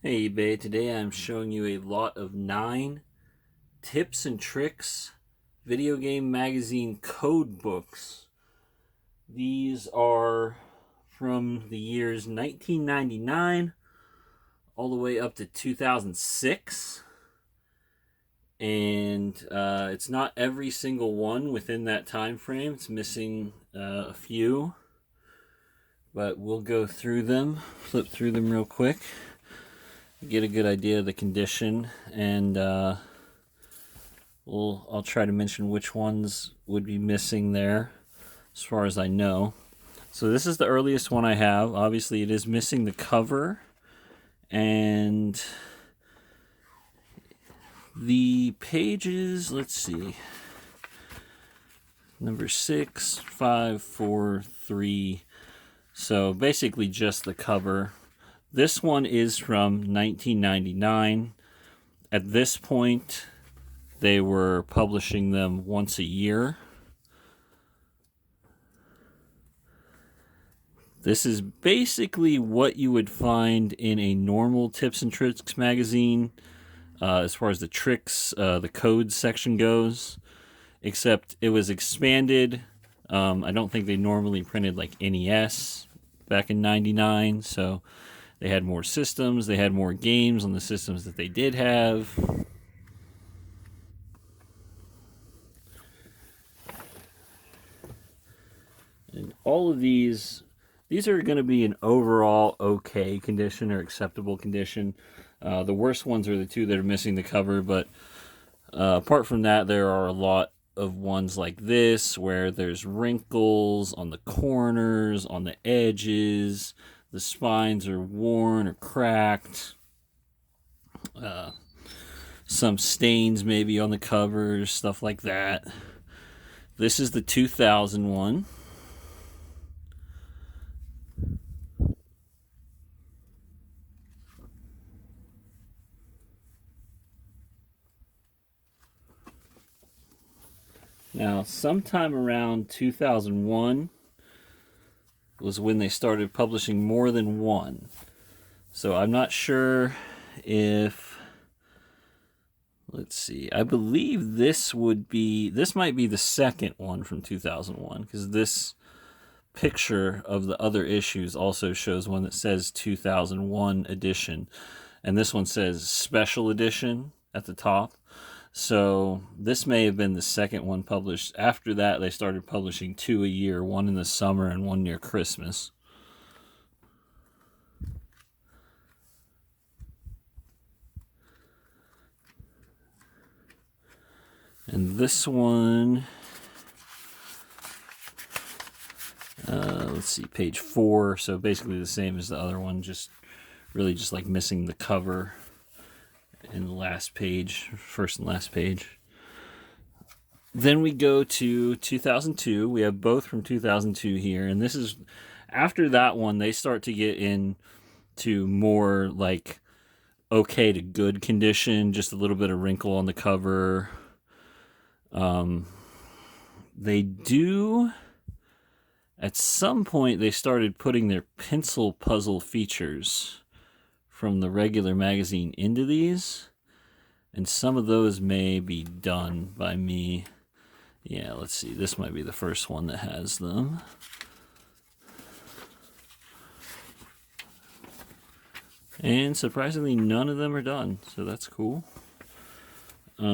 Hey eBay, today I'm showing you a lot of 9 tips and tricks video game magazine code books. These are from the years 1999 all the way up to 2006. And it's not every single one within that time frame. It's missing a few. But we'll go through them, flip through them real quick, get a good idea of the condition, and I'll try to mention which ones would be missing there as far as I know. So this is the earliest one I have. Obviously it is missing the cover and the pages. Let's see, number 6, 5, 4, 3. So basically just the cover. This one is from 1999. At this point, they were publishing them once a year. This is basically what you would find in a normal Tips and Tricks magazine, as far as the tricks, the codes section goes, except it was expanded. I don't think they normally printed like NES back in 99, so they had more systems, they had more games on the systems that they did have. And all of these are going to be an overall okay condition or acceptable condition. The worst ones are the 2 that are missing the cover, but apart from that, there are a lot of ones like this where there's wrinkles on the corners, on the edges, the spines are worn or cracked, some stains maybe on the covers, stuff like that. This is the 2000 one. Now, sometime around 2001 was when they started publishing more than one. So I'm not sure if, let's see, I believe this might be the second one from 2001, because this picture of the other issues also shows one that says 2001 edition, and this one says special edition at the top. So this may have been the second one published. After that, they started publishing 2 a year, one in the summer and one near Christmas. And this one, let's see, page 4. So basically the same as the other one, just like missing the cover in the last page, first and last page. Then we go to 2002. We have both from 2002 here, and this is after that one. They start to get into more like okay to good condition, just a little bit of wrinkle on the cover. They do, at some point, they started putting their pencil puzzle features from the regular magazine into these, and some of those may be done by me. Yeah, let's see, this might be the first one that has them. And surprisingly, none of them are done, so that's cool. We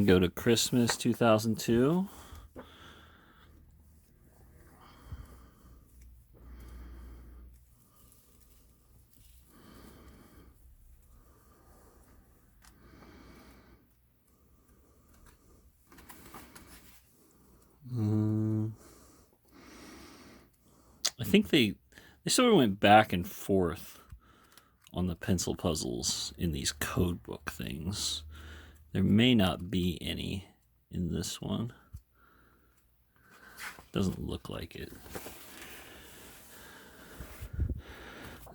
go to Christmas 2002. I think they sort of went back and forth on the pencil puzzles in these code book things. There may not be any in this one. Doesn't look like it.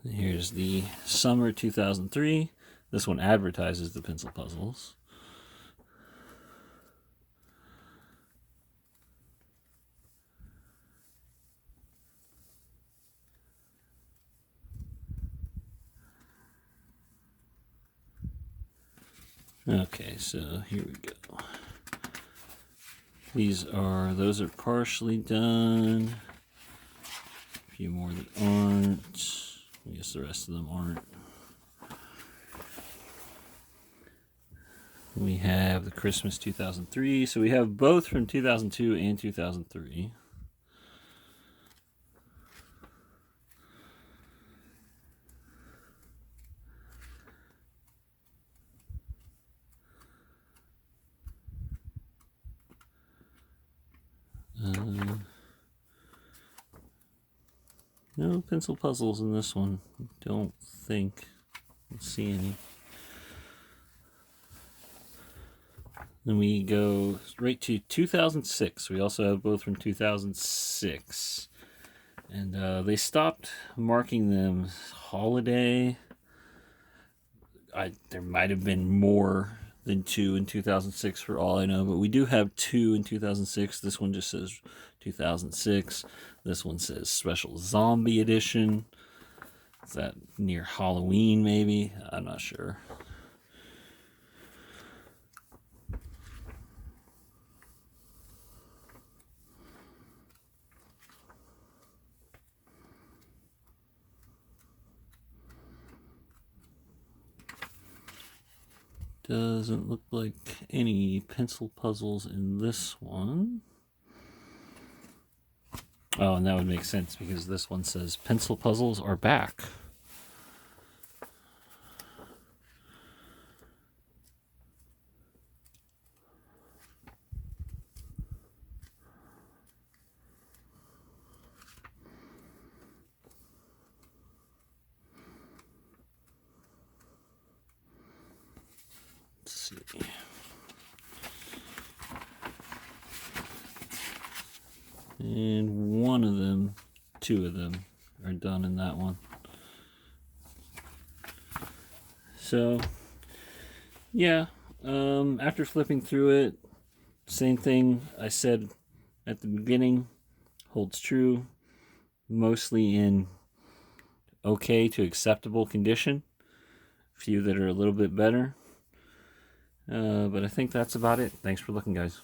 Here's the summer 2003. This one advertises the pencil puzzles. Okay, so here we go. Those are partially done. A few more that aren't. I guess the rest of them aren't. We have the Christmas 2003, so we have both from 2002 and 2003. No pencil puzzles in this one. Don't think I see any. Then we go right to 2006. We also have both from 2006. And they stopped marking them holiday. There might have been more than 2 in 2006 for all I know, but we do have 2 in 2006. This one just says 2006. This one says Special Zombie Edition. Is that near Halloween, maybe? I'm not sure. Doesn't look like any pencil puzzles in this one. Oh, and that would make sense because this one says pencil puzzles are back. Let's see. And one of them, 2 of them are done in that one. So, yeah, after flipping through it, same thing I said at the beginning holds true, mostly in okay to acceptable condition. A few that are a little bit better. But I think that's about it. Thanks for looking, guys.